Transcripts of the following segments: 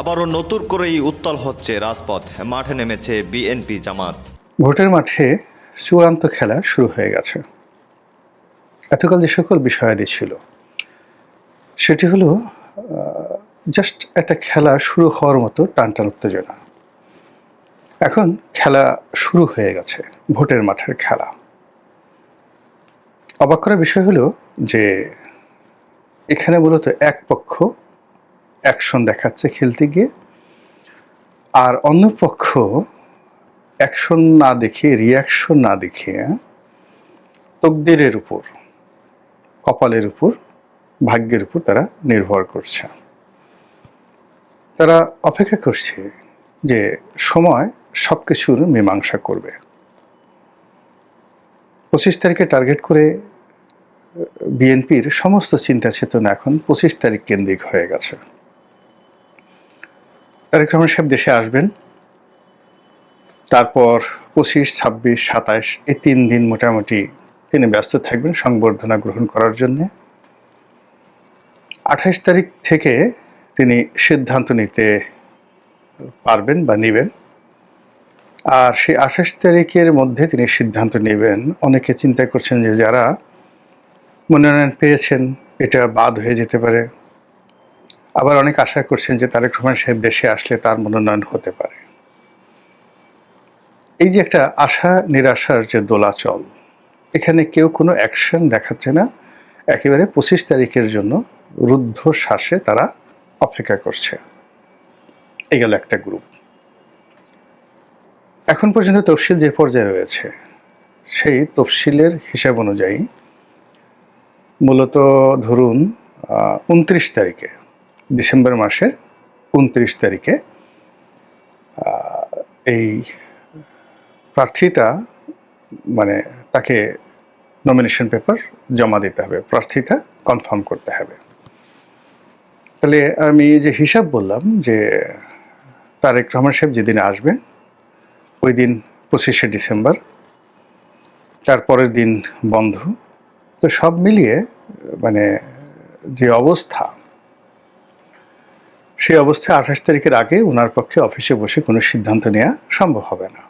আবারও নতুন করেই উত্তাল হচ্ছে রাজপথ, মাঠে নেমেছে বিএনপি জামাত। ভোটের মাঠে চূড়ান্ত খেলা শুরু হয়ে গেছে। এতকাল যে সকল বিষয়াদি ছিল সেটি হলো জাস্ট একটা খেলা শুরু হওয়ার মতো টানটান উত্তেজনা। এখন খেলা শুরু হয়ে গেছে, ভোটের মাঠের খেলা। অবাক করার বিষয় হলো যে এখানে মূলত এক পক্ষ অ্যাকশন দেখাচ্ছে খেলতে গিয়ে, আর অন্য পক্ষ অ্যাকশন না দেখিয়ে, রিয়াকশন না দেখিয়ে তকদিরের উপর, কপালের উপর, ভাগ্যের উপর তারা নির্ভর করছে। তারা অপেক্ষা করছে যে সময় সবকিছুর মীমাংসা করবে। 25 তারিখে টার্গেট করে বিএনপির সমস্ত চিন্তা চেতনা এখন 25 তারিখ কেন্দ্রিক হয়ে গেছে। তারেক রহমান সাহেব দেশে আসবেন, তারপর 25, 26, 27 এই 3 দিন মোটামুটি তিনি ব্যস্ত থাকবেন সংবর্ধনা গ্রহণ করার জন্য। 28 তারিখ থেকে তিনি সিদ্ধান্ত নিতে পারবেন বা নেবেন। আর সেই 28 তারিখের মধ্যে তিনি সিদ্ধান্ত নেবেন। অনেকে চিন্তা করছেন যে যারা মনোনয়ন পেয়েছেন এটা বাদ হয়ে যেতে পারে। আবার অনেক আশা করছেন যে তারেক রহমান সাহেব দেশে আসলে তার মনোনয়ন হতে পারে। এই যে একটা আশা নিরাশার যে দোলাচল, এখানে কেউ কোনো অ্যাকশন দেখাচ্ছে না। একেবারে 25 তারিখের জন্য রুদ্ধ শ্বাসে তারা অপেক্ষা করছে। এই গেল একটা গ্রুপ। এখন পর্যন্ত তফসিল যে পর্যায়ে রয়েছে সেই তফসিলের হিসাব অনুযায়ী মূলত ধরুন 29 তারিখে, ডিসেম্বর মাসের 29 তারিখে এই প্রার্থীতা মানে তাকে নমিনেশন পেপার জমা দিতে হবে, প্রার্থীতা কনফার্ম করতে হবে। তাহলে আমি যে হিসাব বললাম যে তারেক রহমান সাহেব যেদিন আসবেন ওই দিন 25শে ডিসেম্বর, তারপরের দিন বন্ধ। তো সব মিলিয়ে মানে যে অবস্থা, সেই অবস্থায় 28 তারিখের আগে ওনার পক্ষে অফিসে বসে কোনো সিদ্ধান্ত নেওয়া সম্ভব হবে না।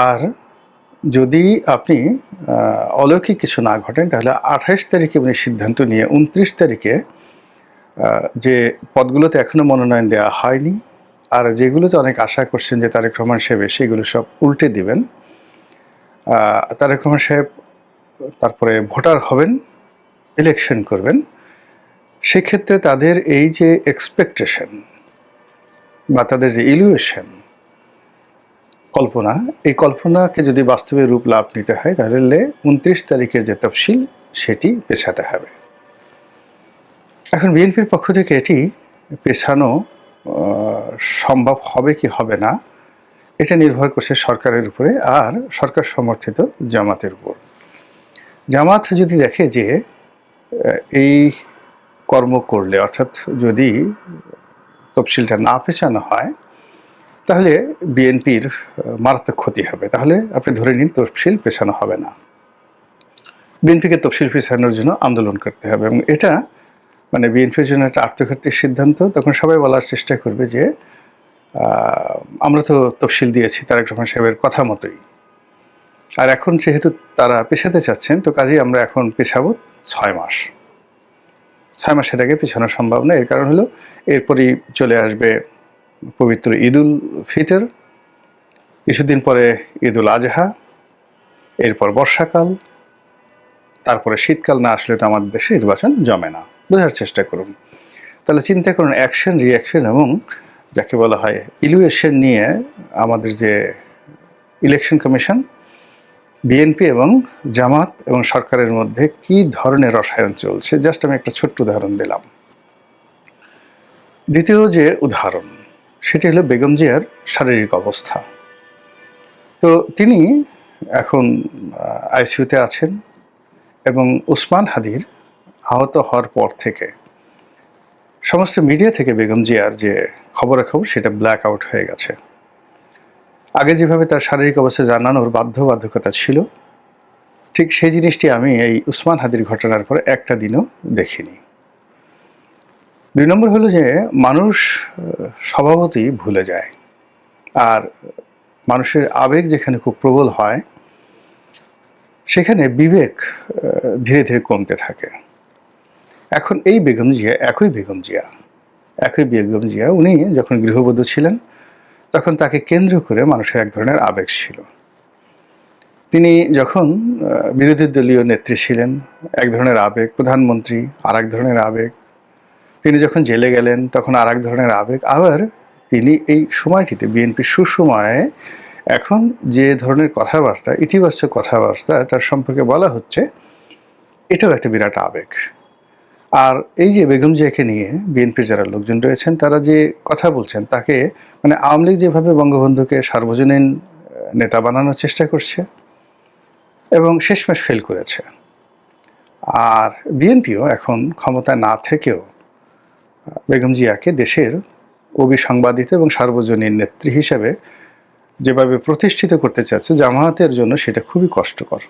আর যদি আপনি অলৌকিক কিছু না ঘটেন তাহলে 28 তারিখে উনি সিদ্ধান্ত নিয়ে 29 তারিখে যে পদগুলোতে এখনো মনোনয়ন দেওয়া হয়নি আর যেগুলোতে অনেক আশা করছেন যে তারেক রহমান সাহেব সেগুলো সব উল্টে দিবেন। তারেক রহমান সাহেব তারপরে ভোটার হবেন, ইলেকশন করবেন। সেক্ষেত্রে তাদের এই যে এক্সপেকটেশন বা তাদের যে ইলিউশন, কল্পনা, এই কল্পনাকে যদি বাস্তবে রূপ লাভ নিতে হয় তাহলে 29 তারিখের যে তফসিল সেটি পেছাতে হবে। এখন বিএনপির পক্ষ থেকে এটি পেছানো সম্ভব হবে কি হবে না এটা নির্ভর করছে সরকারের উপরে আর সরকার সমর্থিত জামাতের উপর। জামাত যদি দেখে যে এই কর্ম করলে, অর্থাৎ যদি তফসিলটা না পেছানো হয় তাহলে বিএনপির মারাত্মক ক্ষতি হবে, তাহলে আপনি ধরে নিন তফসিল পেছানো হবে না। বিএনপিকে তফসিল পেছানোর জন্য আন্দোলন করতে হবে এবং এটা মানে বিএনপির জন্য একটা আত্মঘাতী সিদ্ধান্ত। তখন সবাই বলার চেষ্টা করবে যে আমরা তো তফসিল দিয়েছি তারেক রহমান সাহেবের কথা মতোই, আর এখন যেহেতু তারা পেছাতে চাচ্ছেন তো কাজেই আমরা এখন পেছাবো 6 মাস। 6 মাসের আগে পেছানো সম্ভব না। এর কারণ হলো এরপরই চলে আসবে পবিত্র ঈদ উল ফিতর, কিছুদিন পরে ঈদ উল আজহা, এরপর বর্ষাকাল, তারপরে শীতকাল না আসলে তো আমাদের দেশে নির্বাচন জমে না। বোঝার চেষ্টা করুন। তাহলে চিন্তা করুন অ্যাকশন, রিয়াকশন এবং যাকে বলা হয় ইলিউশন নিয়ে আমাদের যে ইলেকশন কমিশন, বিএনপি এবং জামাত এবং সরকারের মধ্যে কি ধরনের রসায়ন চলছে। জাস্ট আমি একটা ছোট্ট উদাহরণ দিলাম। দ্বিতীয় যে উদাহরণ সেটি হলো বেগম জিয়ার শারীরিক অবস্থা। তো তিনি এখন আইসিইউতে আছেন এবং ওসমান হাদির আহত হওয়ার পর থেকে সমস্ত মিডিয়া থেকে বেগম জিয়ার যে খবরাখবর সেটা ব্ল্যাক আউট হয়ে গেছে। আগে যেভাবে তার শারীরিক অবস্থা জানানোর বাধ্যবাধকতা ছিল, ঠিক সেই জিনিসটি আমি এই ওসমান হাদির ঘটনার পরে একটা দিনও দেখিনি। 2 নম্বর হলো যে মানুষ স্বভাবতই ভুলে যায়। আর মানুষের আবেগ যেখানে খুব প্রবল হয়, সেখানে বিবেক ধীরে ধীরে কমতে থাকে। এখন এই বেগম জিয়া, একই বেগম জিয়া উনি যখন গৃহবধূ ছিলেন, তখন তাকে কেন্দ্র করে মানুষের এক ধরনের আবেগ ছিল। তিনি যখন বিরোধী দলীয় নেত্রী ছিলেন, এক ধরনের আবেগ, প্রধানমন্ত্রী আর এক ধরনের আবেগ, তিনি যখন জেলে গেলেন তখন আর এক ধরনের আবেগ, আবার তিনি এই সময়টিতে বিএনপির সুসময়ে এখন যে ধরনের কথাবার্তা, ইতিবাচক কথাবার্তা তার সম্পর্কে বলা হচ্ছে, এটাও একটা বিরাট আবেগ। আর এই যে বেগম জিয়াকে নিয়ে বিএনপির যারা লোকজন রয়েছেন, তারা যে কথা বলছেন, তাকে মানে আওয়ামী লীগ যেভাবে বঙ্গবন্ধুকে সার্বজনীন নেতা বানানোর চেষ্টা করছে এবং শেষমেশ ফেল করেছে, আর বিএনপিও এখন ক্ষমতায় না থেকেও বেগম জিয়াকে দেশের অবিসংবাদিত এবং সার্বজনীন নেত্রী হিসেবে যেভাবে প্রতিষ্ঠিত করতে চাচ্ছে, জামায়াতের জন্য সেটা খুবই কষ্টকর।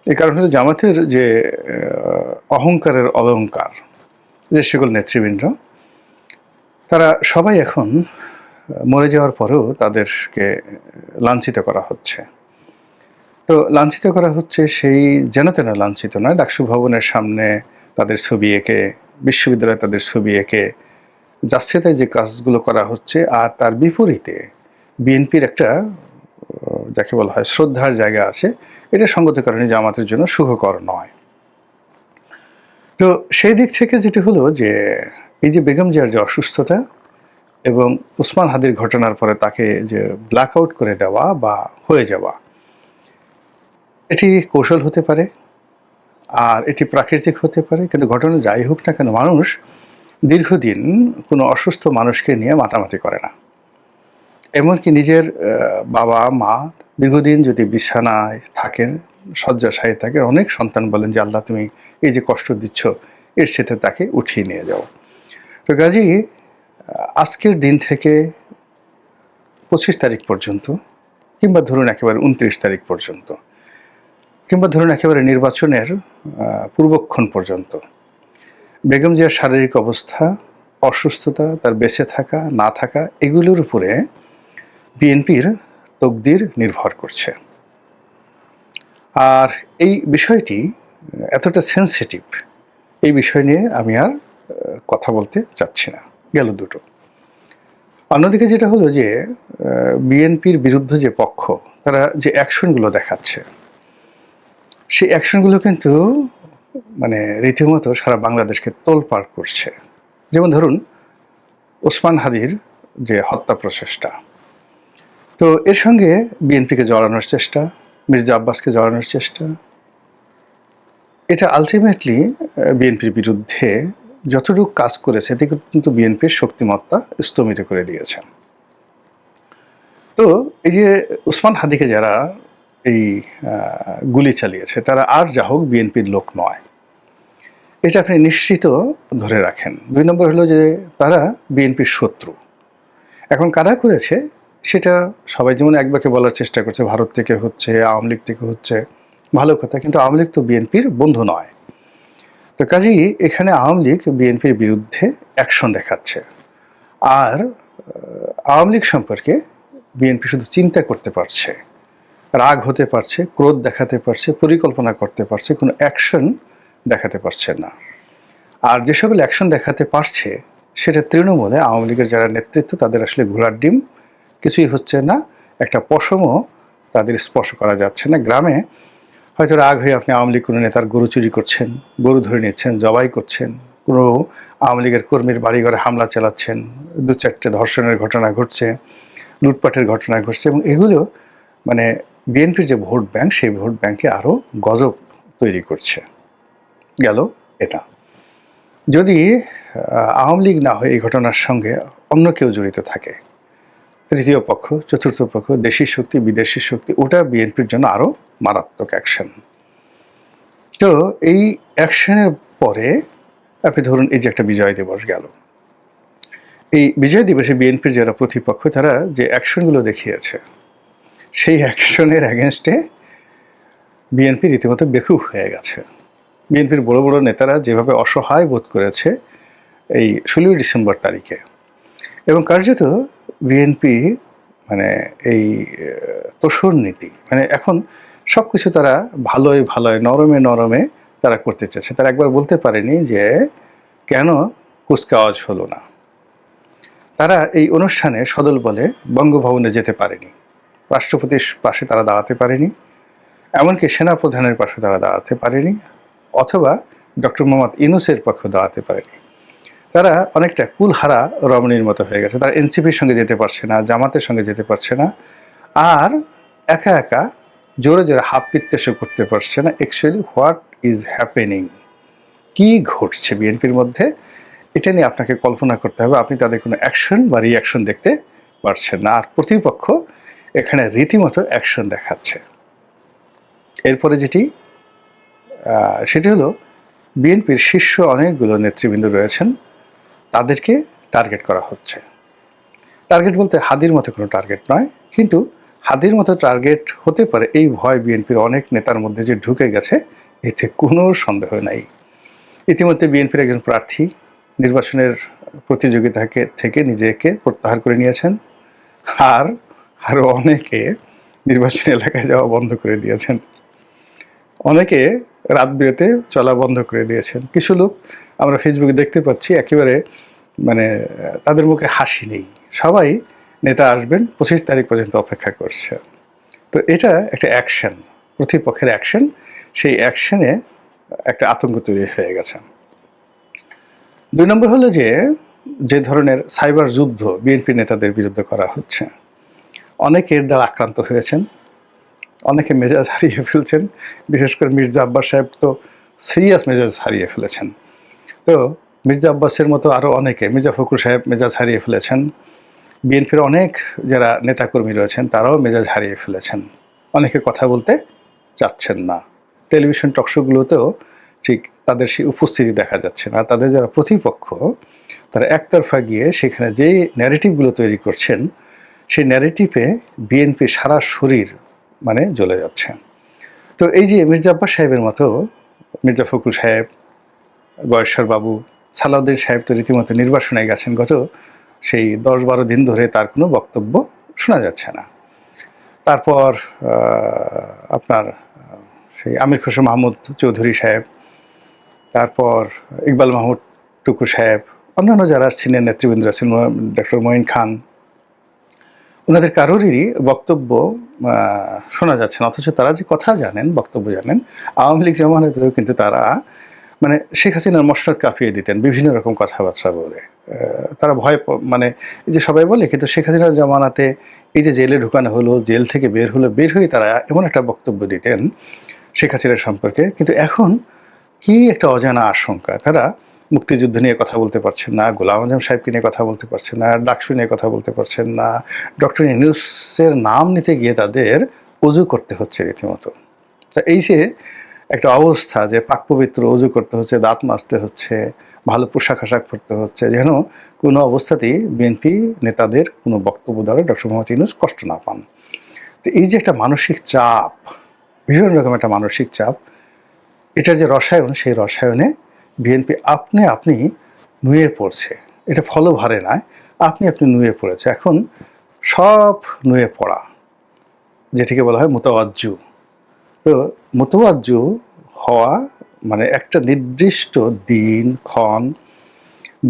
এই কারণ হলো জামাতের যে অহংকারের অলংকার, যে সকল নেতৃবৃন্দ, তারা সবাই এখন মরে যাওয়ার পরেও তাদেরকে লাঞ্ছিত করা হচ্ছে। তো লাঞ্ছিত করা হচ্ছে সেই যেন তেন লাঞ্ছিত নয়, ডাকসু ভবনের সামনে তাদের ছবি এঁকে, বিশ্ববিদ্যালয়ে তাদের ছবি এঁকে যাচ্ছে তাই যে কাজগুলো করা হচ্ছে, আর তার বিপরীতে বিএনপির একটা যাকে বলা হয় শ্রদ্ধার জায়গা আছে, এটা সঙ্গত কারণে জামাতের জন্য সুখকর নয়। তো সেই দিক থেকে যেটা হলো যে এই যে বেগম জিয়ার যে অসুস্থতা এবং ওসমান হাদির ঘটনার পরে তাকে যে ব্ল্যাক আউট করে দেওয়া বা হয়ে যাওয়া, এটি কৌশল হতে পারে আর এটি প্রাকৃতিক হতে পারে, কিন্তু ঘটনা যাই হোক না কেন, মানুষ দীর্ঘদিন কোনো অসুস্থ মানুষকে নিয়ে মাতামাতি করে না। এমনকি নিজের বাবা মা দীর্ঘদিন যদি বিছানায় থাকেন, শয্যাশায়ী থাকেন, অনেক সন্তান বলেন যে আল্লাহ তুমি এই যে কষ্ট দিচ্ছ, এর সাথে তাকে উঠিয়ে নিয়ে যাও। তো কাজেই আজকের দিন থেকে 25 তারিখ পর্যন্ত, কিংবা ধরুন একেবারে 29 তারিখ পর্যন্ত, কিংবা ধরুন একেবারে নির্বাচনের পূর্বক্ষণ পর্যন্ত বেগম জিয়ার শারীরিক অবস্থা, অসুস্থতা, তার বেঁচে থাকা না থাকা, এগুলোর উপরে বিএনপির তকদির নির্ভর করছে। আর এই বিষয়টি এতটা সেন্সিটিভ, এই বিষয় নিয়ে আমি আর কথা বলতে চাচ্ছি না। গেল দুটো। অন্যদিকে যেটা হলো যে বিএনপির বিরুদ্ধে যে পক্ষ, তারা যে অ্যাকশনগুলো দেখাচ্ছে, সেই অ্যাকশনগুলো কিন্তু মানে রীতিমতো সারা বাংলাদেশকে তোলপাড় করছে। যেমন ধরুন ওসমান হাদির যে হত্যা প্রচেষ্টা, তো এর সঙ্গে বিএনপিকে জড়ানোর চেষ্টা, মির্জা আব্বাসকে জড়ানোর চেষ্টা, এটা আলটিমেটলি বিএনপির বিরুদ্ধে যতটুকু কাজ করেছে এতে কিন্তু বিএনপির শক্তিমত্তা স্তমিত করে দিয়েছেন। তো এই যে ওসমান হাদিকে যারা এই গুলি চালিয়েছে, তারা আর যা হোক বিএনপির লোক নয়, এটা আপনি নিশ্চিত ধরে রাখেন। 2 নম্বর হলো যে তারা বিএনপির শত্রু। এখন কারা করেছে সেটা সবাই যেমন একবাকে বলার চেষ্টা করছে, ভারত থেকে হচ্ছে, আওয়ামী লীগ থেকে হচ্ছে, ভালো কথা, কিন্তু আওয়ামী লীগ তো বিএনপির বন্ধু নয়। তো কাজেই এখানে আওয়ামী লীগ বিএনপির বিরুদ্ধে অ্যাকশন দেখাচ্ছে, আর আওয়ামী লীগ সম্পর্কে বিএনপি শুধু চিন্তা করতে পারছে, রাগ হতে পারছে, ক্রোধ দেখাতে পারছে, পরিকল্পনা করতে পারছে, কোনো অ্যাকশন দেখাতে পারছে না। আর যে সকল অ্যাকশন দেখাতে পারছে সেটা তৃণমূলে আওয়ামী লীগের যারা নেতৃত্ব, তাদের আসলে ঘোড়ার ডিম, কিছুই হচ্ছে না, একটা পশমও তাদের স্পর্শ করা যাচ্ছে না। গ্রামে হয়তো রাগ হয়ে আপনি আওয়ামী লীগ কোনো নেতার গরু চুরি করছেন, গরু ধরে নিচ্ছেন, জবাই করছেন, কোনো আওয়ামী লীগের কর্মীর বাড়িঘরে হামলা চালাচ্ছেন, 2-4টে ধর্ষণের ঘটনা ঘটছে, লুটপাটের ঘটনা ঘটছে, এবং এগুলো মানে বিএনপির যে ভোট ব্যাংক, সেই ভোট ব্যাংকে আরও গজব তৈরি করছে। গেল এটা। যদি আওয়ামী লীগ না হয়ে এই ঘটনার সঙ্গে অন্য কেউ জড়িত থাকে, তৃতীয় পক্ষ, চতুর্থ পক্ষ, দেশি শক্তি, বিদেশি শক্তি, ওটা বিএনপির জন্য আরও মারাত্মক অ্যাকশন। তো এই অ্যাকশনের পরে আপনি ধরুন এই যে একটা বিজয় দিবস গেল, এই বিজয় দিবসে বিএনপির যারা প্রতিপক্ষ, তারা যে অ্যাকশনগুলো দেখিয়েছে, সেই অ্যাকশনের অ্যাগেনস্টে বিএনপি রীতিমতো বেকুব হয়ে গেছে। বিএনপির বড় বড় নেতারা যেভাবে অসহায় বোধ করেছে, এই 16 ডিসেম্বর তারিখে। এবং কার্যত বিএনপি মানে এই তোষর নীতি, মানে এখন সব কিছু তারা ভালোয় ভালোয় নরমে নরমে তারা করতে চাচ্ছে। তারা একবার বলতে পারেনি যে কেন কুচকাওয়াজ হলো না। তারা এই অনুষ্ঠানে সদল বলে বঙ্গভবনে যেতে পারেনি, রাষ্ট্রপতির পাশে তারা দাঁড়াতে পারেনি, এমনকি সেনাপ্রধানের পাশে তারা দাঁড়াতে পারেনি, অথবা ডক্টর মোহাম্মদ ইউনূসের পক্ষে দাঁড়াতে পারেনি। তারা অনেকটা কুলহারা রমণীর মতো হয়ে গেছে। তারা এনসিপির সঙ্গে যেতে পারছে না, জামাতের সঙ্গে যেতে পারছে না, আর একা একা জোরে জোরে হাত পিত্তেশও করতে পারছে না। অ্যাকচুয়ালি হোয়াট ইজ হ্যাপেনিং, কি ঘটছে বিএনপির মধ্যে, এটা নিয়ে আপনাকে কল্পনা করতে হবে। আপনি তাদের কোনো অ্যাকশন বা রিয়াকশন দেখতে পারছেন না, আর প্রতিপক্ষ এখানে রীতিমতো অ্যাকশন দেখাচ্ছে। এরপরে সেটি হলো বিএনপির শীর্ষ অনেকগুলো নেতৃবৃন্দ রয়েছেন, তাদেরকে টার্গেট করা হচ্ছে। টার্গেট বলতে হাদির মতো কোনো টার্গেট নয়, কিন্তু হাদির মতো টার্গেট হতে পারে এই ভয় বিএনপির অনেক নেতার মধ্যে যে ঢুকে গেছে, এতে কোনো সন্দেহ নাই। ইতিমধ্যে বিএনপির একজন প্রার্থী নির্বাচনের প্রতিযোগিতা থেকে নিজেকে প্রত্যাহার করে নিয়েছেন, আর আরও অনেকে নির্বাচনী এলাকায় যাওয়া বন্ধ করে দিয়েছেন, অনেকে রাত বিরেতে চলা বন্ধ করে দিয়েছেন। কিছু লোক আমরা ফেসবুকে দেখতে পাচ্ছি একেবারে মানে তাদের মুখে হাসি নেই, সবাই নেতা আসবেন 25 তারিখ পর্যন্ত অপেক্ষা করছে। তো এটা একটা অ্যাকশন, প্রতিপক্ষের অ্যাকশন, সেই অ্যাকশনে একটা আতঙ্ক তৈরি হয়ে গেছে। 2 নম্বর হলো যে ধরনের সাইবার যুদ্ধ বিএনপি নেতাদের বিরুদ্ধে করা হচ্ছে, অনেকে এর দ্বারা আক্রান্ত হয়েছেন, অনেকে মেজাজ হারিয়ে ফেলছেন। বিশেষ করে মির্জা আব্বাস সাহেব তো সিরিয়াস মেজাজ হারিয়ে ফেলেছেন। তো মির্জা আব্বাসের মতো আরও অনেকে, মির্জা ফখরুল সাহেব মেজাজ হারিয়ে ফেলেছেন, বিএনপির অনেক যারা নেতাকর্মী রয়েছেন তারাও মেজাজ হারিয়ে ফেলেছেন, অনেকে কথা বলতে চাচ্ছেন না। টেলিভিশন টকশোগুলোতেও ঠিক তাদের সেই উপস্থিতি দেখা যাচ্ছে না। তাদের যারা প্রতিপক্ষ, তারা একতরফা গিয়ে সেখানে যে ন্যারেটিভগুলো তৈরি করছেন, সেই ন্যারেটিভে বিএনপি সারা শরীর মানে জ্বলে যাচ্ছে। তো এই যে মির্জা আব্বাস সাহেবের মতো, মির্জা ফখরুল সাহেব, গয়েশ্বর বাবু, সালাউদ্দিন সাহেব তো রীতিমতো নির্বাসনে গেছেন, গত সেই 10-12 দিন ধরে তার কোনো বক্তব্য শোনা যাচ্ছে না। তারপর আপনার সেই আমির খসরু মাহমুদ চৌধুরী সাহেব, তারপর ইকবাল মাহমুদ টুকু সাহেব, অন্যান্য যারা সিনিয়র নেতৃবৃন্দ আছেন, ডক্টর মঈন খান, ওনাদের কারোরই বক্তব্য শোনা যাচ্ছে না। অথচ তারা যে কথা জানেন, বক্তব্য জানেন, আওয়ামী লীগ জামানাতেও কিন্তু তারা মানে শেখ হাসিনার মসনদ কাঁপিয়ে দিতেন বিভিন্ন রকম কথাবার্তা বলে। তারা ভয় মানে এই যে সবাই বলে, কিন্তু শেখ হাসিনার জামানাতে এই যে জেলে ঢুকানো হলো, জেল থেকে বের হলো, বের হয়ে তারা এমন একটা বক্তব্য দিতেন শেখ হাসিনার সম্পর্কে। কিন্তু এখন কি একটা অজানা আশঙ্কা, তারা মুক্তিযুদ্ধ নিয়ে কথা বলতে পারছেন না, গোলাম আজম সাহেবকে নিয়ে কথা বলতে পারছেন না, ডাকসু নিয়ে কথা বলতে পারছেন না, ডক্টর ইউনূসের নাম নিতে গিয়ে তাদের অজু করতে হচ্ছে রীতিমতো। তা এই যে একটা অবস্থা, যে পাক পবিত্র অজু করতে হচ্ছে, দাঁত মাজতে হচ্ছে, ভালো পোশাক আশাক পরতে হচ্ছে, যেন কোনো অবস্থাতেই বিএনপি নেতাদের কোনো বক্তব্য দ্বারা ডক্টর মোহাম্মদ ইউনূস কষ্ট না পান। তো এই যে একটা মানসিক চাপ, ভীষণ রকম একটা মানসিক চাপ, এটার যে রসায়ন, সেই রসায়নে বিএনপি আপনি নুয়ে পড়ছে। এটা ফলভারে নয়, আপনি নুয়ে পড়েছে। এখন সব নুয়ে পড়া, যেটিকে বলা হয় মুতাওয়াজ্জু। তো মুতাওয়াজ্জু হওয়া মানে একটা নির্দিষ্ট দিন, ক্ষণ,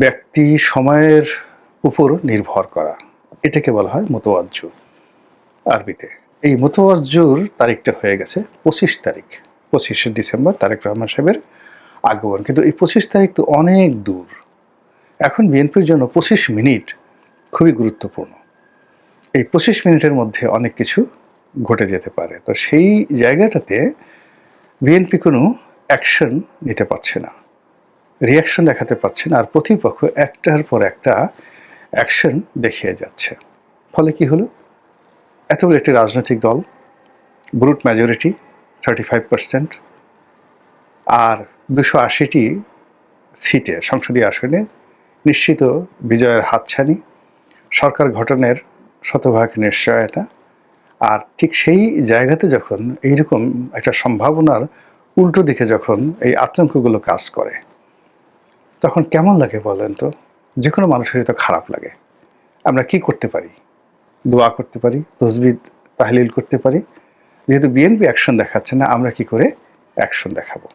ব্যক্তি, সময়ের উপর নির্ভর করা, এটাকে বলা হয় মুতাওয়াজ্জু আরবিতে। এই মুতাওয়াজ্জুর তারিখটা হয়ে গেছে 25 তারিখ, 25শে ডিসেম্বর তারেক রহমান সাহেবের আগমন। কিন্তু এই 25 তারিখ তো অনেক দূর। এখন বিএনপির জন্য 25 মিনিট খুবই গুরুত্বপূর্ণ। এই 25 মিনিটের মধ্যে অনেক কিছু ঘটে যেতে পারে। তো সেই জায়গাটাতে বিএনপি কোনো অ্যাকশন নিতে পারছে না, রিয়াকশন দেখাতে পারছে না, আর প্রতিপক্ষ একটার পর একটা অ্যাকশন দেখিয়ে যাচ্ছে। ফলে কি হলো, এত বড় একটি রাজনৈতিক দল, ব্রুট মেজরিটি 35%, আর 280টি সিটে, সংসদীয় আসনে নিশ্চিত বিজয়ের হাতছানি, সরকার গঠনের শতভাগ নিশ্চয়তা। আর ঠিক সেই জায়গাতে যখন এইরকম একটা সম্ভাবনার উল্টো দিকে যখন এই আতঙ্কগুলো কাজ করে, তখন কেমন লাগে বলেন তো? যে কোনো মানুষেরই তো খারাপ লাগে। আমরা কি করতে পারি? দোয়া করতে পারি, তসবিহ তাহলিল করতে পারি। যেহেতু বিএনপি অ্যাকশন দেখাচ্ছে না, আমরা কি করে অ্যাকশন দেখাবো?